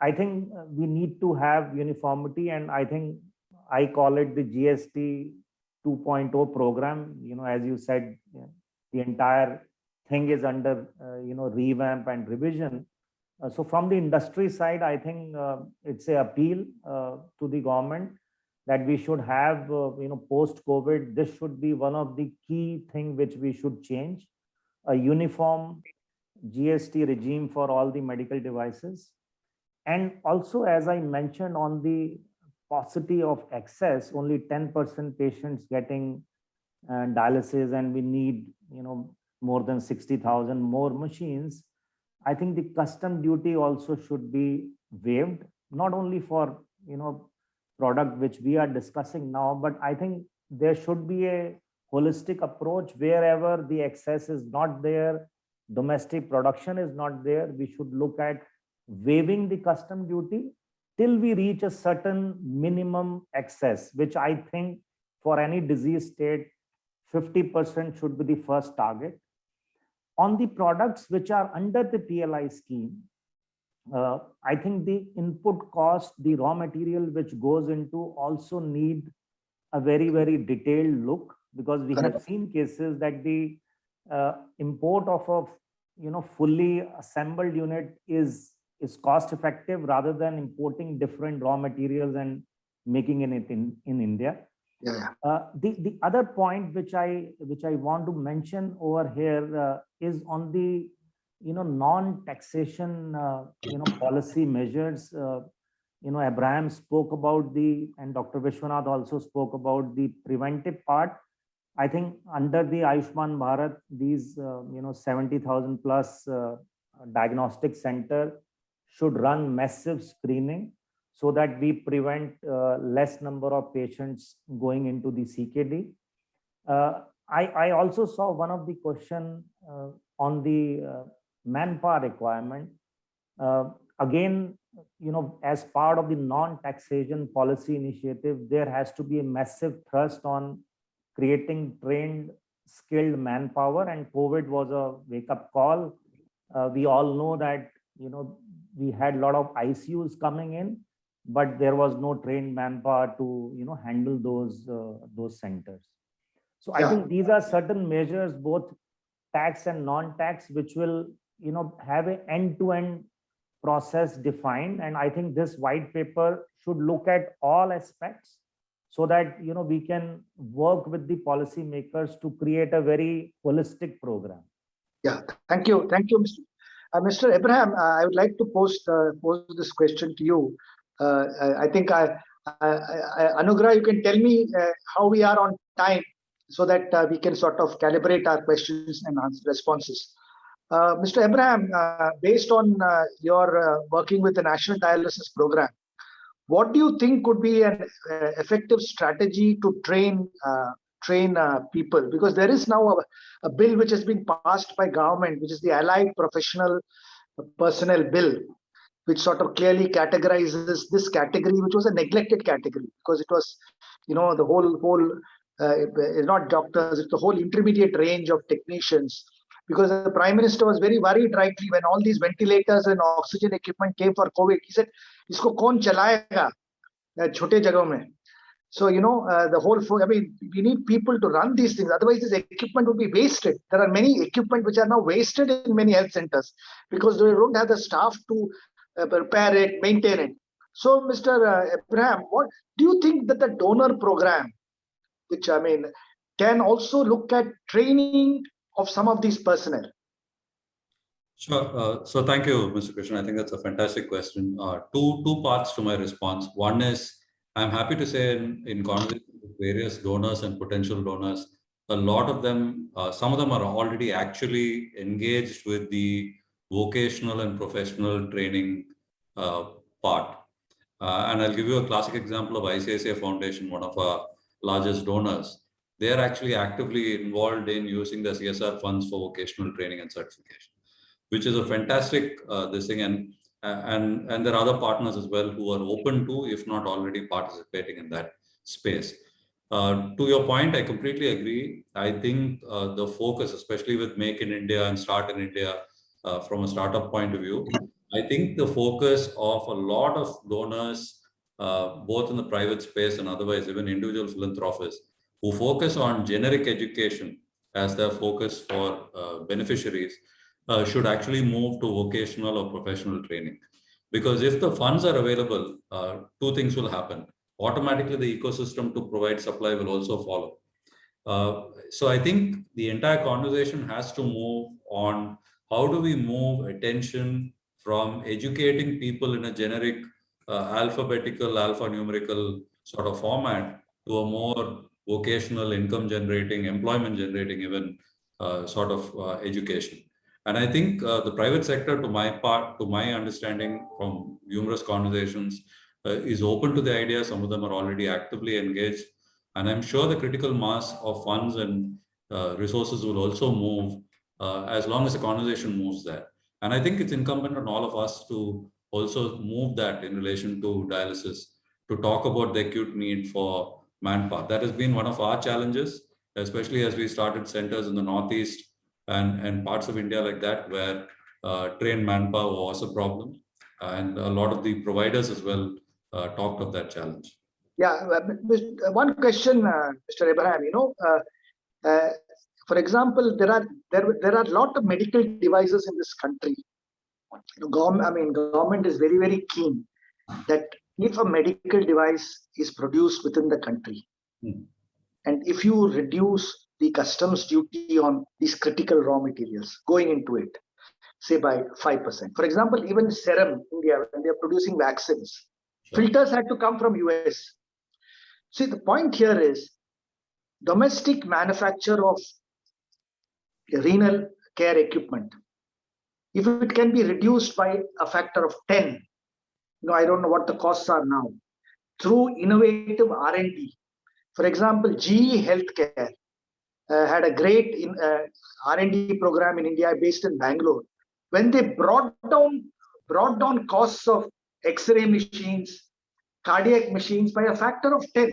I think we need to have uniformity, and I think I call it the GST 2.0 program. As you said, the entire thing is under revamp and revision. So from the industry side, I think it's an appeal to the government that we should have, post-COVID, this should be one of the key things which we should change, a uniform GST regime for all the medical devices. And also, as I mentioned, on the paucity of access, only 10% patients getting dialysis, and we need, more than 60,000 more machines. I think the custom duty also should be waived, not only for, product which we are discussing now, but I think there should be a holistic approach. Wherever the excess is not there, domestic production is not there, we should look at waiving the custom duty till we reach a certain minimum excess, which I think for any disease state, 50% should be the first target. On the products which are under the PLI scheme, I think the input cost, the raw material which goes into also need a very, very detailed look, because we have seen cases that the import of a fully assembled unit is cost effective rather than importing different raw materials and making it in India. Yeah. The other point which I want to mention over here is on the non-taxation policy measures. Abraham spoke about and Dr. Vishwanath also spoke about the preventive part. I think under the Ayushman Bharat, these 70,000 plus diagnostic center should run massive screening so that we prevent less number of patients going into the CKD. I also saw one of the question on the manpower requirement. Again, as part of the non-taxation policy initiative, there has to be a massive thrust on creating trained, skilled manpower, and COVID was a wake-up call. We all know that we had a lot of ICUs coming in, but there was no trained manpower to handle those centers. So I think these are certain measures, both tax and non-tax, which will have an end-to-end process defined. And I think this white paper should look at all aspects so that we can work with the policymakers to create a very holistic program. Yeah, thank you, Mr. Abraham. I would like to pose this question to you. I think Anugrah, you can tell me how we are on time so that we can sort of calibrate our questions and responses. Mr. Abraham, based on your working with the National Dialysis Program, what do you think could be an effective strategy to train people? Because there is now a bill which has been passed by government, which is the Allied Professional Personnel Bill, which sort of clearly categorizes this category, which was a neglected category, because it was, the whole not doctors, it's the whole intermediate range of technicians. Because the Prime Minister was very worried, rightly, when all these ventilators and oxygen equipment came for COVID. He said, "Isko kaun chalayega chote jagahon mein?" So, the whole, we need people to run these things. Otherwise, this equipment would be wasted. There are many equipment which are now wasted in many health centers because they don't have the staff to repair it, maintain it. So, Mr. Abraham, what do you think that the donor program, which can also look at training of some of these personnel? Sure. So thank you, Mr. Krishnan. I think that's a fantastic question. Two parts to my response. One is, I'm happy to say in conversation with various donors and potential donors, a lot of them, some of them are already actually engaged with the vocational and professional training part. And I'll give you a classic example of ICICI Foundation, one of our largest donors. They are actually actively involved in using the CSR funds for vocational training and certification, which is a fantastic this thing. And there are other partners as well who are open to, if not already participating in that space. To your point, I completely agree. I think the focus, especially with Make in India and Start in India, from a startup point of view, I think the focus of a lot of donors, both in the private space and otherwise, even individual philanthropists, who focus on generic education as their focus for beneficiaries, should actually move to vocational or professional training. Because if the funds are available, two things will happen. Automatically, the ecosystem to provide supply will also follow. So I think the entire conversation has to move on how do we move attention from educating people in a generic alphabetical, alphanumerical sort of format to a more vocational, income generating, employment generating even sort of education. And I think the private sector, to my understanding from numerous conversations, is open to the idea. Some of them are already actively engaged. And I'm sure the critical mass of funds and resources will also move as long as the conversation moves there. And I think it's incumbent on all of us to also move that in relation to dialysis, to talk about the acute need for manpower. That has been one of our challenges, especially as we started centers in the Northeast and parts of India like that, where trained manpower was a problem. And a lot of the providers as well talked of that challenge. Yeah, one question, Mr. Abraham, for example, there are a lot of medical devices in this country. Government is very, very keen that if a medical device is produced within the country, and if you reduce the customs duty on these critical raw materials going into it, say by 5%. For example, even Serum India, when they are producing vaccines, filters had to come from US. See, the point here is domestic manufacture of renal care equipment. If it can be reduced by a factor of 10, I don't know what the costs are now, through innovative R&D. For example, GE Healthcare had a great R&D program in India based in Bangalore. When they brought down costs of X-ray machines, cardiac machines by a factor of 10.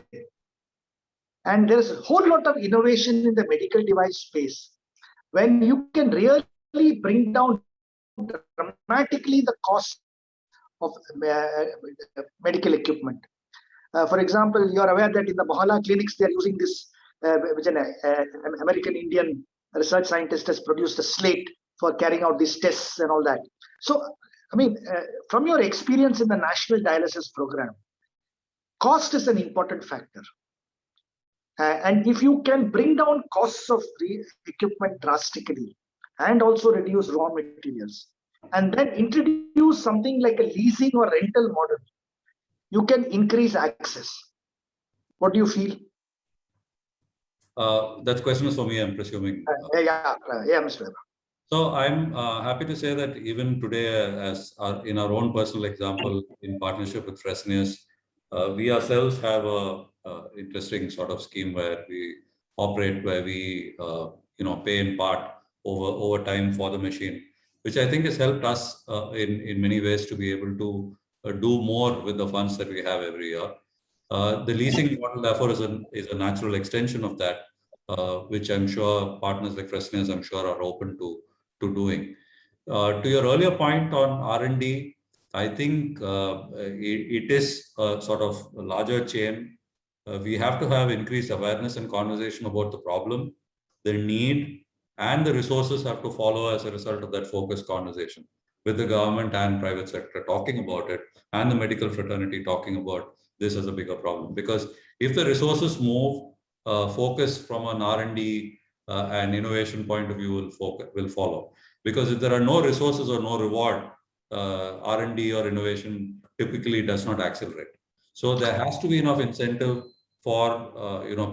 And there's a whole lot of innovation in the medical device space. When you can really bring down dramatically the cost of medical equipment. For example, you're aware that in the Mohalla clinics, they're using this, which an American Indian research scientist has produced a slate for carrying out these tests and all that. So, from your experience in the National Dialysis Program, cost is an important factor. And if you can bring down costs of the equipment drastically and also reduce raw materials, and then introduce something like a leasing or rental model, you can increase access. What do you feel? That question is for me, I'm presuming. Yeah, Mr. Weber. So I'm happy to say that even today, in our own personal example, in partnership with Fresenius, we ourselves have a interesting sort of scheme where we operate, where we pay in part over time for the machine, which I think has helped us in many ways to be able to do more with the funds that we have every year. The leasing model, therefore, is a natural extension of that, which I'm sure partners like Fresenius, I'm sure, are open to doing. To your earlier point on R&D, I think it is a sort of a larger chain. We have to have increased awareness and conversation about the problem, the need, and the resources have to follow as a result of that focused conversation with the government and private sector talking about it, and the medical fraternity talking about this as a bigger problem. Because if the resources move, focus from an R&D and innovation point of view will follow. Because if there are no resources or no reward, R&D or innovation typically does not accelerate. So there has to be enough incentive for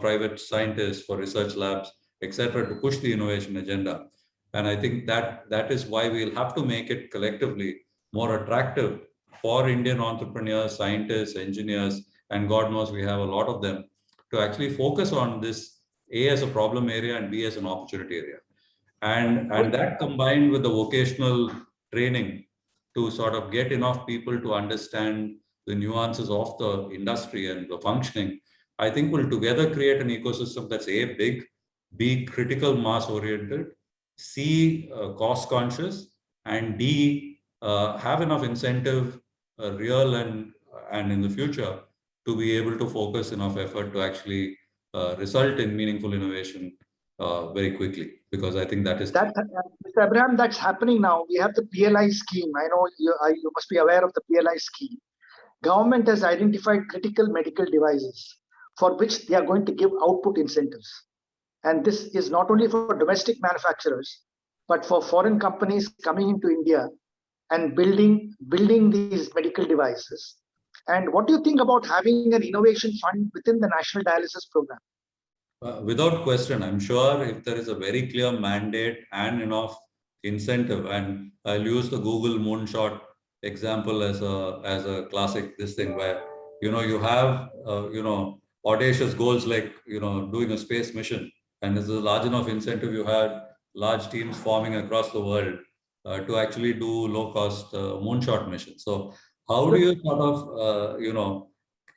private scientists, for research labs, etc., to push the innovation agenda. And I think that is why we'll have to make it collectively more attractive for Indian entrepreneurs, scientists, engineers, and God knows we have a lot of them, to actually focus on this, A, as a problem area, and B, as an opportunity area. And that combined with the vocational training to sort of get enough people to understand the nuances of the industry and the functioning, I think will together create an ecosystem that's A, big, B, critical mass oriented, C, cost conscious, and D, have enough incentive, real and in the future, to be able to focus enough effort to actually result in meaningful innovation very quickly. Because I think that is Mr. Abraham, that's happening now. We have the PLI scheme. I know you must be aware of the PLI scheme. Government has identified critical medical devices for which they are going to give output incentives. And this is not only for domestic manufacturers, but for foreign companies coming into India and building these medical devices. And what do you think about having an innovation fund within the National Dialysis Program? Without question, I'm sure if there is a very clear mandate and enough incentive, and I'll use the Google moonshot example as a classic this thing, where you have audacious goals like, doing a space mission, and there's a large enough incentive, you had large teams forming across the world to actually do low-cost moonshot missions. So how do you sort of,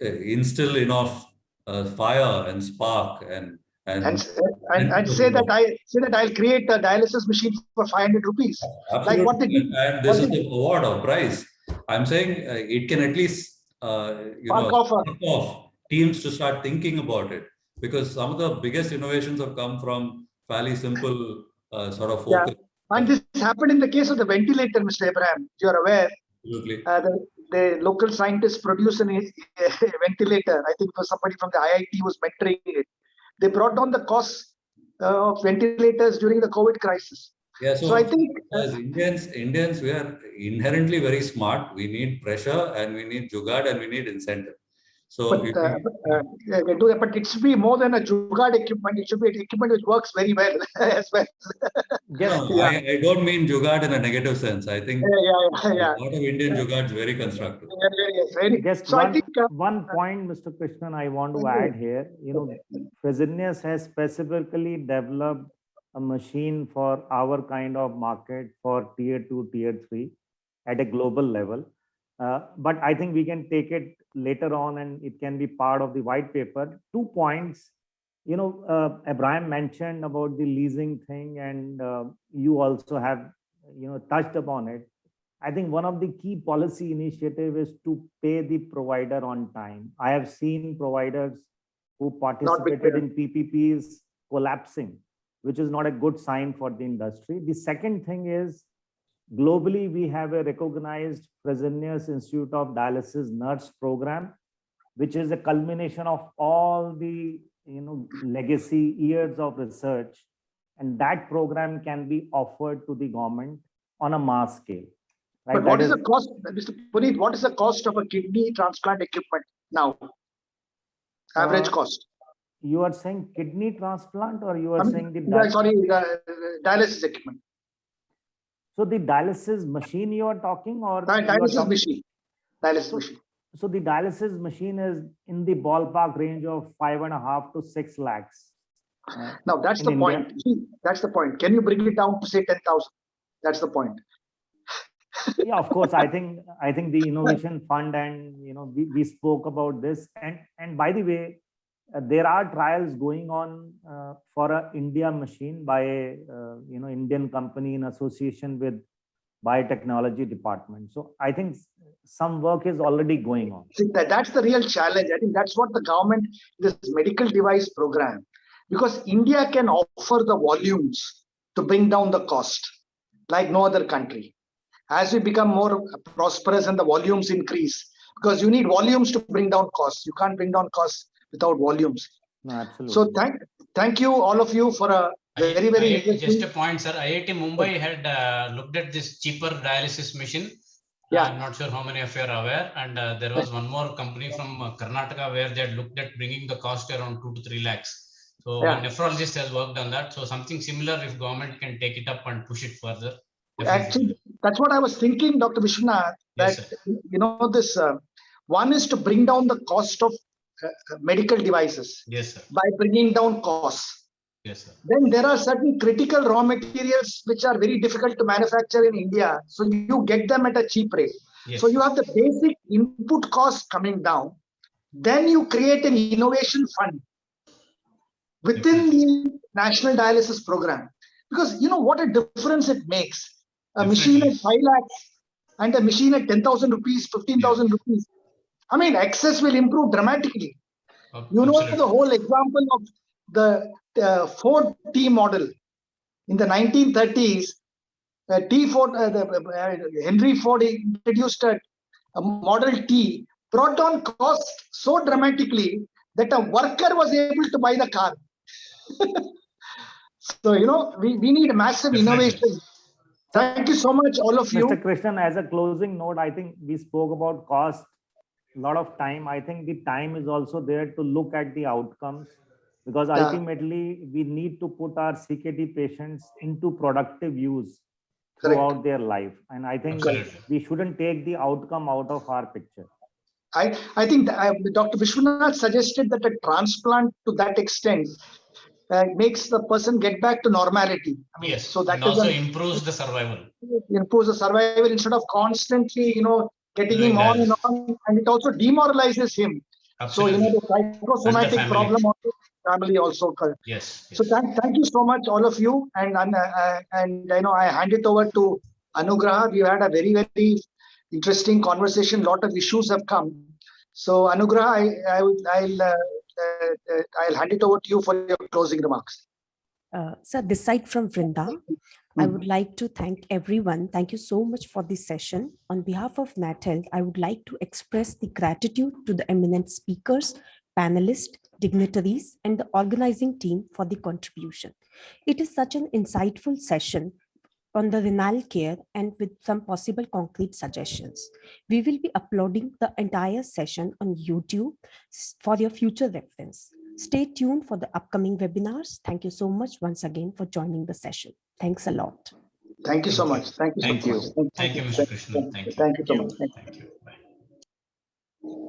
instill enough fire and spark and and say that I'll create a dialysis machine for 500 rupees, absolutely. like what they did. And this is the award or prize. I'm saying it can at least Spark off teams to start thinking about it, because some of the biggest innovations have come from fairly simple sort of focus. And this happened in the case of the ventilator, Mr. Abraham. You're aware. Absolutely. The local scientists produced a ventilator. I think it was somebody from the IIT was mentoring it. They brought down the cost of ventilators during the COVID crisis. Yeah, so I think as Indians, we are inherently very smart. We need pressure and we need jugaad and we need incentive. So, but it should be more than a jugaad equipment. It should be an equipment which works very well as well. I don't mean jugaad in a negative sense. I think a lot of Indian jugaad is very constructive. Just one point, Mr. Krishnan, I want to add here. Fresenius has specifically developed a machine for our kind of market for tier 2, tier 3 at a global level. But I think we can take it later on and it can be part of the white paper. 2 points, Abraham mentioned about the leasing thing, and you also have, touched upon it. I think one of the key policy initiative is to pay the provider on time. I have seen providers who participated in PPPs collapsing, which is not a good sign for the industry. The second thing is, globally, we have a recognized Fresenius Institute of Dialysis Nurse program, which is a culmination of all the legacy years of research, and that program can be offered to the government on a mass scale. Right? But what is the cost, Mr. Puneet? What is the cost of a kidney transplant equipment now? Average cost. You are saying kidney transplant, or you are saying the dialysis equipment? So the dialysis machine you are talking, or dialysis machine? Dialysis machine. So the dialysis machine is in the ballpark range of 5.5 to 6 lakhs. Now that's the point. That's the point. Can you bring it down to say 10,000? That's the point. Yeah, of course. I think the innovation fund, and we spoke about this. And by the way, there are trials going on for a India machine by a Indian company in association with biotechnology department. So I think some work is already going on. See, that's the real challenge. I think that's what the government, this medical device program, because India can offer the volumes to bring down the cost like no other country. As we become more prosperous and the volumes increase, because you need volumes to bring down costs. You can't bring down costs without volumes. No, absolutely. So thank you all of you for a very just a point, sir. IIT Mumbai had looked at this cheaper dialysis machine. Yeah. I'm not sure how many of you are aware. And there was one more company from Karnataka where they had looked at bringing the cost around 2 to 3 lakhs. So a nephrologist has worked on that. So something similar, if government can take it up and push it further. Actually, that's what I was thinking, Dr. Vishwanath, that, yes, this one is to bring down the cost of medical devices. Yes, sir. By bringing down costs. Yes, sir. Then there are certain critical raw materials which are very difficult to manufacture in India. So you get them at a cheap rate. Yes. So you have the basic input costs coming down. Then you create an innovation fund within the National Dialysis Program. Because what a difference it makes. A machine at 5 lakhs and a machine at 10,000 rupees, 15,000 rupees. I mean, access will improve dramatically. Absolutely. The whole example of the Ford T model in the 1930s. Henry Ford introduced a Model T, brought down cost so dramatically that a worker was able to buy the car. So, we need a massive innovation. Thank you so much, all of you. Mr. Krishnan, as a closing note, I think we spoke about cost a lot of time. I think the time is also there to look at the outcomes, because ultimately we need to put our CKD patients into productive use throughout their life. And I think we shouldn't take the outcome out of our picture. I think Dr. Vishwanath suggested that a transplant to that extent makes the person get back to normality. I mean, Yes, so that and is also improves the survival. improves the survival instead of constantly, getting Doing him on and dialysis. on, and it also demoralizes him. Absolutely. So, the psychosomatic family. problem of the family also. Yes. So thank you so much, all of you, and I hand it over to Anugraha. We had a very, very interesting conversation. A lot of issues have come. So Anugraha, I'll hand it over to you for your closing remarks. So this side from Vrinda, I would like to thank everyone. Thank you so much for this session. On behalf of Nat Health, I would like to express the gratitude to the eminent speakers, panelists, dignitaries, and the organizing team for the contribution. It is such an insightful session on the renal care and with some possible concrete suggestions. We will be uploading the entire session on YouTube for your future reference. Stay tuned for the upcoming webinars. Thank you so much once again for joining the session. Thanks a lot. Thank you so much. Thank you so much. Thank you, Mr. Krishnan. Thank you so much. Thank you. Bye.